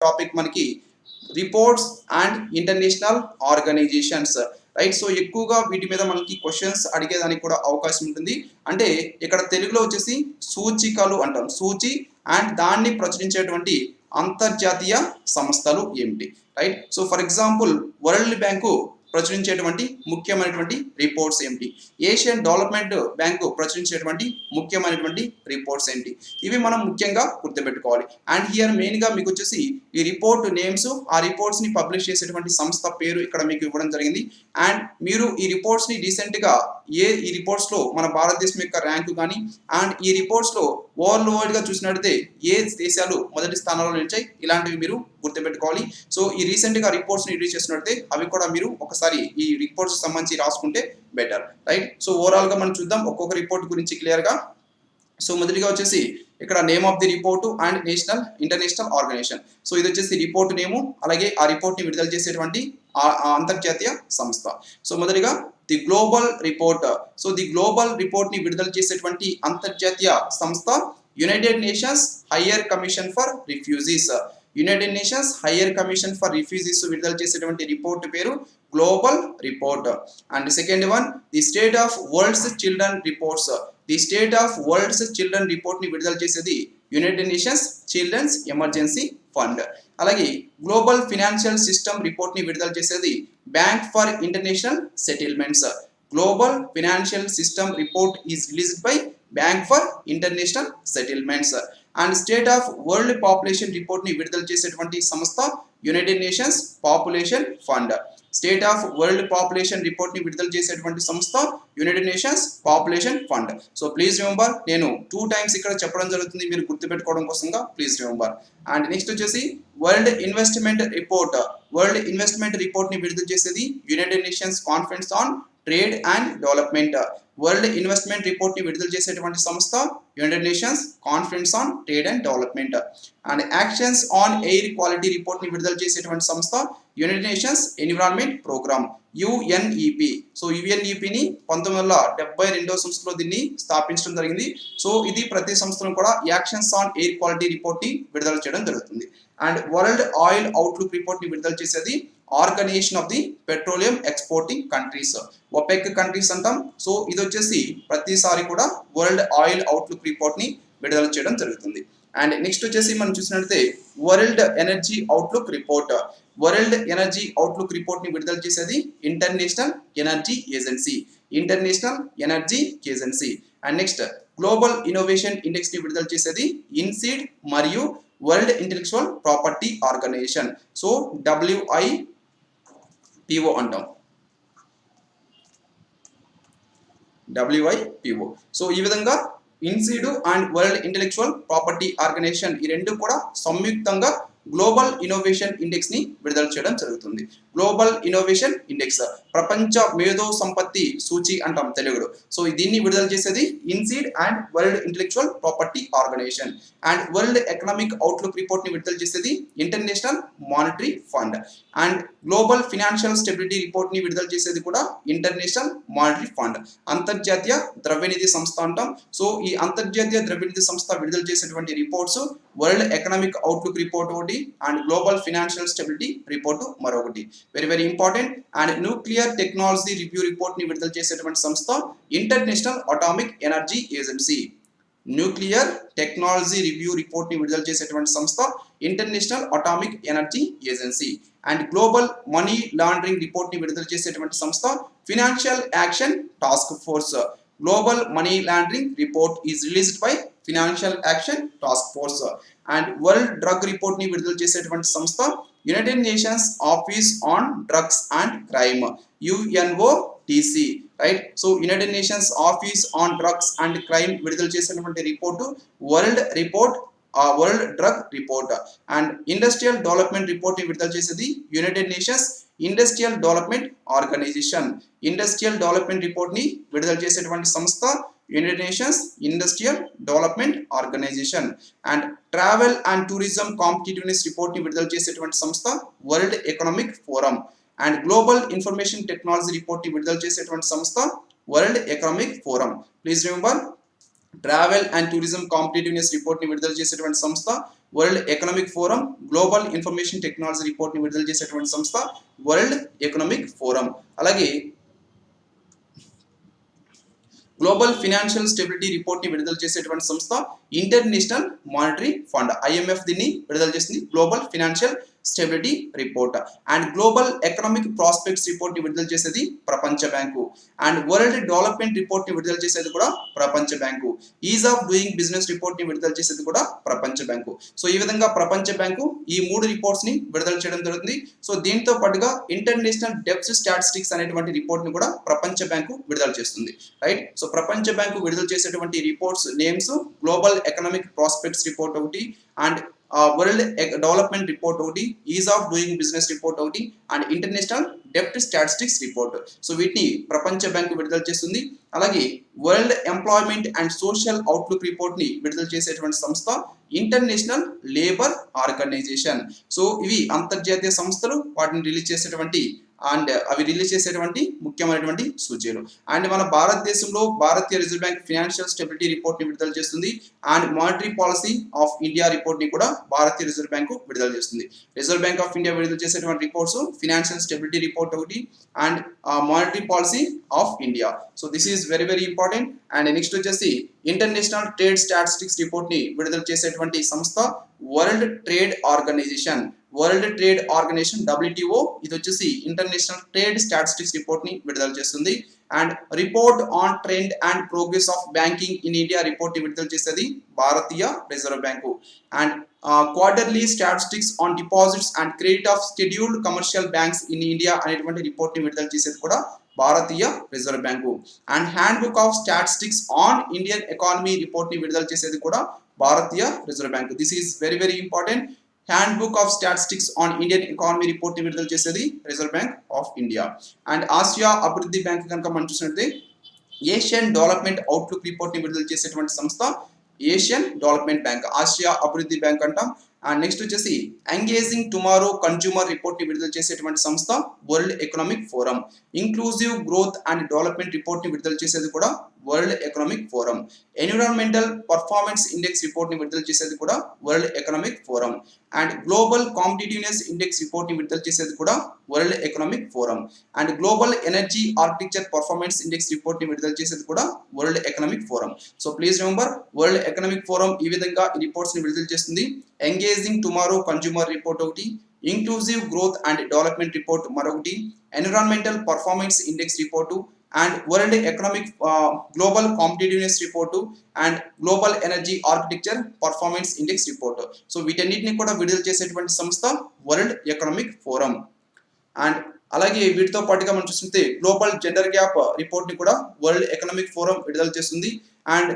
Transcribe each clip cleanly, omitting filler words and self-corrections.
Topic మనకి reports and international organisations, right. So ఎక్కువగా వీటి మీద మనకి క్వశ్చన్స్ అడిగేదానికి కూడా అవకాశం ఉంటుంది. అంటే ఇక్కడ తెలుగులో వచ్చేసి సూచికలు అంటాం, సూచి అండ్ దాన్ని ప్రచురించేటువంటి అంతర్జాతీయ సంస్థలు ఏమిటి, right. So for example world bank ప్రచురించేటువంటి ముఖ్యమైనటువంటి రిపోర్ట్స్ ఏమిటి, ఏషియన్ డెవలప్మెంట్ బ్యాంకు ప్రచురించేటువంటి ముఖ్యమైనటువంటి రిపోర్ట్స్ ఏంటి, ఇవి మనం ముఖ్యంగా గుర్తుపెట్టుకోవాలి. అండ్ హియర్ మెయిన్ గా మీకు వచ్చేసి ఈ రిపోర్ట్ నేమ్స్, ఆ రిపోర్ట్స్ ని పబ్లిష్ చేసేటువంటి సంస్థ పేరు ఇక్కడ మీకు ఇవ్వడం జరిగింది. అండ్ మీరు ఈ రిపోర్ట్స్ ని రీసెంట్ గా ఈ రిపోర్ట్స్ లో మన భారతదేశం యొక్క ర్యాంకు కానీ అండ్ ఈ రిపోర్ట్స్ లో వరల్డ్ వైడ్ గా చూసినట్లయితే ఏ దేశాలు మొదటి స్థానంలో నిలిచాయి, ఇలాంటివి మీరు గుర్తుపెట్టుకోవాలి. సో ఈ రీసెంట్ గా రిపోర్ట్స్ ని రిలీజ్ చేసినట్లయితే అవి కూడా మీరు ఒకసారి ఈ రిపోర్ట్స్ సంబంధించి రాసుకుంటే బెటర్, రైట్. సో ఓవరాల్ గా మనం చూద్దాం ఒక్కొక్క రిపోర్ట్ గురించి క్లియర్ గా. సో మొదటిగా వచ్చేసి ఇక్కడ name of the report and international organisation. So ఇది వచ్చేసి రిపోర్ట్ నేము, అలాగే ఆ రిపోర్ట్ ని విడుదల చేసేటువంటి అంతర్జాతీయ సంస్థ. సో మొదటిగా the global report. So the global report ని విడుదల చేసేటువంటి అంతర్జాతీయ సంస్థ United Nations higher commission for refugees. United Nations higher commission for refugees విడుదల చేసేటువంటి రిపోర్ట్ పేరు global report. And second one the state of world's children reports. The state of world's children report ని విడుదల చేసేది United Nations children's emergency fund. అలాగే global financial system report ని విడుదల చేసేది bank for international settlements. Global financial system report is released by bank for international settlements. And state of world population report ని విడుదల చేసేటువంటి సంస్థ United nations population fund. State of world population report ని విడుదల చేసేటువంటి సంస్థ United nations population fund. So please remember, నేను 2 times ఇక్కడ చెప్పడం జరుగుతుంది, మీరు గుర్తుపెట్టుకోవడం కోసంగా ప్లీజ్ రిమెంబర్. అండ్ నెక్స్ట్ వచ్చేసి world investment report. World investment report ని విడుదల చేసేది United Nations Conference on Trade and development. World investment report ని విడుదల చేసేటువంటి సంస్థ United Nations Conference on Trade and Development. And actions on air quality report ని విడుదల చేసేటువంటి సంస్థ United Nations Environment Programme UNEP. So యుఎన్ఈపిని 1972 సంవత్సరంలో దీన్ని స్థాపించడం జరిగింది. సో ఇది ప్రతి సంవత్సరం కూడా actions on air quality report ని విడుదల చేయడం జరుగుతుంది. And world oil outlook report ని విడుదల చేసేది organisation of the petroleum exporting countries, OPEC countries అంటాం. సో ఇది వచ్చేసి ప్రతిసారి కూడా వరల్డ్ ఆయిల్ అవుట్లుక్ రిపోర్ట్ ని విడుదల చేయడం జరుగుతుంది. అండ్ నెక్స్ట్ వచ్చేసి మనం చూసినట్లయితే world energy outlook report. World energy outlook report ని విడుదల చేసేది international energy agency, international energy agency. And next global innovation index ని విడుదల చేసేది ఇన్సీడ్ మరియు world intellectual property organisation. So WIPO అంటాం, WIPO. సో ఈ విధంగా INSEAD and world intellectual property organisation ఈ రెండు కూడా సంయుక్తంగా గ్లోబల్ ఇన్నోవేషన్ ఇండెక్స్ ని విడుదల చేయడం జరుగుతుంది. గ్లోబల్ ఇన్నోవేషన్ ఇండెక్స్ ప్రపంచ మేధో సంపత్తి సూచి అంటాం తెలుగులో. సో దీన్ని విడుదల చేసేది INSEAD and world intellectual property organisation. And world economic outlook report ని విడుదల చేసేది international monetary fund. And global financial stability report ని విడుదల చేసేది కూడా ఇంటర్నేషనల్ మానిటరీ ఫండ్, అంతర్జాతీయ ద్రవ్యనిధి సంస్థ అంటాం. సో ఈ అంతర్జాతీయ ద్రవ్యనిధి సంస్థ విడుదల చేసేటువంటి reports world economic outlook report ఒకటి and global financial stability report మరొకటి. Very very important. And nuclear technology review report ని విడుదల చేసేటువంటి సంస్థ International Atomic Energy Agency. Nuclear technology review report ని విడుదల చేసేటువంటి సంస్థ International Atomic Energy agency. And global money laundering report ని విడుదల చేసేటువంటి సంస్థ Financial Action Task Force. Global money laundering report is released by Financial Action Task Force. And world drug report ని విడుదల చేసేటువంటి సంస్థ United Nations office on drugs and crime, UNODC, right. So United Nations office on drugs and crime విడుదల చేసినటువంటి report world drug report. And industrial development report ని విడుదల చేసేది United Nations industrial development organisation. Industrial development report ని విడుదల చేసేటువంటి సంస్థ United Nations industrial development organisation. And travel and tourism competitiveness report ని విడుదల చేసేటువంటి సంస్థ world economic forum. And global information technology report ని విడుదల చేసేటువంటి సంస్థ world economic forum. Please remember travel and tourism competitiveness report ని విడుదల చేసేటువంటి సంస్థ world economic forum. Global information technology report ని విడుదల చేసేటువంటి సంస్థ వరల్డ్ ఎకనామిక్ ఫోరం. అలాగే గ్లోబల్ ఫినాన్షియల్ స్టెబిలిటీ రిపోర్ట్ ని విడుదల చేసేటువంటి సంస్థ ఇంటర్నేషనల్ మానిటరీ ఫండ్, ఐఎంఎఫ్ దీన్ని విడుదల చేసింది global financial stability report. And global economic prospects report ని విడుదల చేసేది ప్రపంచ bank. And world development report ని విడుదల చేసేది కూడా ప్రపంచ bank. Is of doing business report ని విడుదల చేసేది కూడా ప్రపంచ బ్యాంకు. సో ఈ విధంగా ప్రపంచ బ్యాంకు ఈ 3 రిపోర్ట్స్ ని విడుదల చేయడం జరుగుతుంది. సో దీంతో పాటుగా ఇంటర్నేషనల్ డెప్త్ స్టాటిస్టిక్స్ అనేటువంటి రిపోర్ట్ ని కూడా ప్రపంచ బ్యాంకు విడుదల చేస్తుంది. రైట్. సో ప్రపంచ బ్యాంకు విడుదల చేసేటువంటి reports names global economic prospects report ఒకటి, అండ్ వరల్డ్ డెవలప్మెంట్ రిపోర్ట్ ఒకటి, ease of doing business report ఒకటి, and international depth statistics report. So వీటిని ప్రపంచ బ్యాంకు విడుదల చేస్తుంది. అలాగే world employment and social outlook report ని విడుదల చేసేటువంటి సంస్థ ఇంటర్నేషనల్ లేబర్ ఆర్గనైజేషన్. సో ఇవి అంతర్జాతీయ సంస్థలు వాటిని రిలీజ్ చేసేటువంటి అండ్ అవి రిలీజ్ చేసేటువంటి ముఖ్యమైనటువంటి సూచీలు. అండ్ మన భారతదేశంలో భారతీయ reserve bank financial stability report ని విడుదల చేస్తుంది. And monetary policy of India report ని కూడా భారతీయ రిజర్వ్ బ్యాంకు విడుదల చేస్తుంది. రిజర్వ్ బ్యాంక్ ఆఫ్ ఇండియా విడుదల చేసేటువంటి రిపోర్ట్స్ ఫినాన్షియల్ స్టెబిలిటీ రిపోర్ట్ ఒకటి and monetary policy of India. So this is very very important. And next వచ్చేసి ఇంటర్నేషనల్ ట్రేడ్ స్టాటిస్టిక్స్ రిపోర్ట్ ని విడుదల చేసేటువంటి సంస్థ world trade organisation. World trade organisation WTO ఇది వచ్చేసి ఇంటర్నేషనల్ ట్రేడ్ స్టాటిస్టిక్స్ రిపోర్ట్ ని విడుదల చేస్తుంది. And report on trend and progress of banking in India report ని విడుదల చేసేది భారతీయ reserve bank. And quarterly statistics on deposits and credit of scheduled commercial banks in India అనేటువంటి రిపోర్ట్ ని విడుదల చేసేది కూడా భారతీయ reserve bank. And handbook of statistics on Indian economy report ని విడుదల చేసేది కూడా భారతీయ reserve bank. This is very very important. Handbook of statistics on Indian economy report ని విడుదల చేసేది reserve bank of India. And Asia అభివృద్ధి bank కనుక మనం చూసినట్లయితే ఏషియన్ డెవలప్మెంట్ అవుట్లుక్ రిపోర్ట్ ని విడుదల చేసేటువంటి సంస్థ ఏషియన్ డెవలప్మెంట్ బ్యాంక్, ఆసియా అభివృద్ధి బ్యాంక్ అంటాం. అండ్ నెక్స్ట్ వచ్చేసి ఎంగేజింగ్ టుమారో కన్జ్యూమర్ రిపోర్ట్ ని విడుదల చేసేటువంటి సంస్థ world economic forum. Inclusive growth and development report ని విడుదల చేసేది కూడా world economic forum. Environmental performance index report ని విడుదల చేసేది కూడా world economic forum. And global competitiveness index report ని విడుదల చేసేది కూడా world economic forum. And global energy architecture performance index report ని విడుదల చేసేది కూడా world economic forum. So please remember world economic forum ఈ విధంగా ఈ రిపోర్ట్స్ ని విడుదల చేస్తుంది. ఎంగేజింగ్ టుమారో కన్జ్యూమర్ రిపోర్ట్ ఒకటి, inclusive growth and development report మరొకటి, environmental performance index report, and world economic global competitiveness report, and global energy architecture performance index report. So వీటన్నిటిని కూడా విడుదల చేసేటువంటి సంస్థ వరల్డ్ ఎకనామిక్ ఫోరం. అండ్ అలాగే వీటితో పాటుగా మనం చూస్తుంటే గ్లోబల్ జెండర్ గ్యాప్ రిపోర్ట్ ని కూడా వరల్డ్ ఎకనామిక్ ఫోరం విడుదల చేస్తుంది. And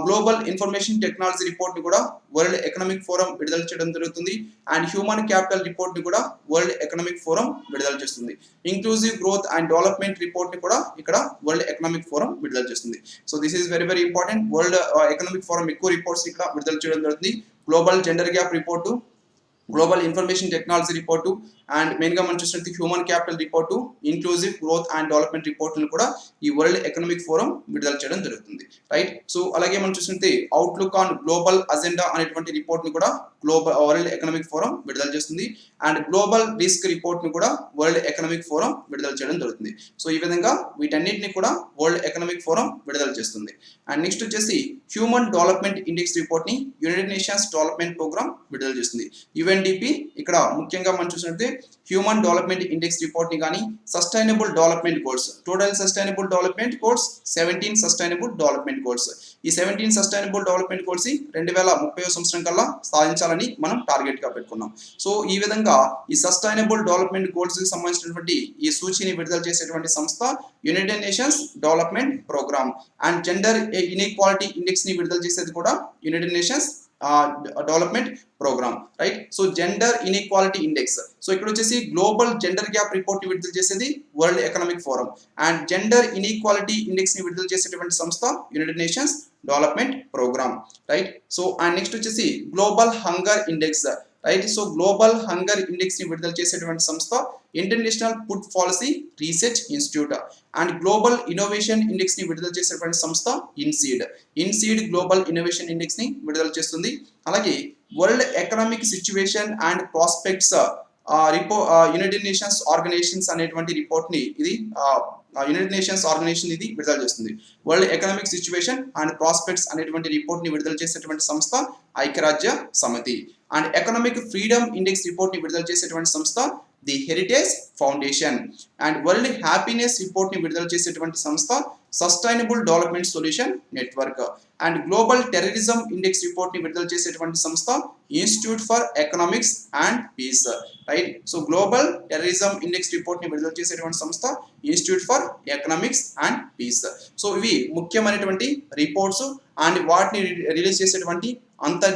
global information technology report ని కూడా వరల్డ్ ఎకనామిక్ ఫోరం విడుదల చేయడం జరుగుతుంది. అండ్ హ్యూమన్ క్యాపిటల్ రిపోర్ట్ ని కూడా వరల్డ్ ఎకనామిక్ ఫోరం విడుదల చేస్తుంది. Inclusive growth and development report ని కూడా ఇక్కడ వరల్డ్ ఎకనామిక్ ఫోరం విడుదల చేస్తుంది. So this is very very important. World economic forum ఎక్కువ రిపోర్ట్స్ ఇక్కడ విడుదల చేయడం జరుగుతుంది. Global gender gap report, global information technology report, and main గా మనం చూసినట్టు human capital report, inclusive growth and development రిపోర్ట్లను కూడా ఈ వరల్డ్ ఎకనామిక్ ఫోరం విడుదల చేయడం జరుగుతుంది. రైట్. సో అలాగే మనం చూసినట్టు అవుట్లుక్ ఆన్ గ్లోబల్ అజెండా అనేటువంటి రిపోర్ట్ ని కూడా గ్లోబల్ వరల్డ్ ఎకనామిక్ ఫోరం విడుదల చేస్తుంది. అండ్ గ్లోబల్ రిస్క్ రిపోర్ట్ ని కూడా వరల్డ్ ఎకనామిక్ ఫోరం విడుదల చేయడం జరుగుతుంది. సో ఈ విధంగా వీటన్నిటిని కూడా వరల్డ్ ఎకనామిక్ ఫోరం విడుదల చేస్తుంది. అండ్ నెక్స్ట్ వచ్చేసి హ్యూమన్ డెవలప్మెంట్ ఇండెక్స్ రిపోర్ట్ ని యునైటెడ్ నేషన్స్ డెవలప్మెంట్ ప్రోగ్రామ్ విడుదల చేస్తుంది. UNDP ఇక్కడ ముఖ్యంగా మనం చూసినట్టు హ్యూమన్ డెవలప్మెంట్ ఇండెక్స్ రిపోర్ట్ ని కానీ sustainable development goals, total sustainable development goals 17 sustainable development goals, ఈ 17 సస్టైనబుల్ డెవలప్మెంట్ గోల్స్ 2030 సంవత్సరం కల్లా సాధించాలని మనం టార్గెట్ గా పెట్టుకున్నాం. సో ఈ విధంగా ఈ సస్టైనబుల్ డెవలప్మెంట్ గోల్స్ కి సంబంధించినటువంటి ఈ సూచీని విడుదల చేసేటువంటి సంస్థ United nations development programme. And gender inequality index ని విడుదల చేసేది కూడా united nations development programme. Right. So gender inequality index, so ఇక్కడ వచ్చేసి గ్లోబల్ జెండర్ గ్యాప్ రిపోర్ట్ ని విడుదల చేసేది world economic forum. And gender inequality index ని విడుదల చేసేటువంటి సంస్థ United nations development programme. Right. So and next వచ్చేసి global hunger index right. So global hunger index ని విడుదల చేసేటువంటి సంస్థ international food policy research institute. And global innovation index ని విడుదల చేసేటువంటి సంస్థ ఇన్సీడ్ గ్లోబల్ ఇన్నోవేషన్ ఇండెక్స్ ని విడుదల చేస్తుంది. అలాగే world economic situation and prospects United Nations organisations అనేటువంటి రిపోర్ట్ ని ఇది యునైటెడ్ నేషన్స్ ఆర్గనైజేషన్ ఇది విడుదల చేస్తుంది. World economic situation and prospects అనేటువంటి రిపోర్ట్ ని విడుదల చేసేటువంటి సంస్థ ఐక్యరాజ్య సమితి. And economic freedom index report ని విడుదల చేసేటువంటి సంస్థ the heritage foundation. And world happiness report ని విడుదల చేసేటువంటి సంస్థ sustainable development solution network. And global terrorism index report ని విడుదల చేసేటువంటి సంస్థ institute for economics and peace. Right. So global terrorism index report ని విడుదల చేసేటువంటి సంస్థ institute for economics and peace. So ఇవి ముఖ్యమైనటువంటి రిపోర్ట్స్ అండ్ వాటిని రిలీజ్ చేసేటువంటి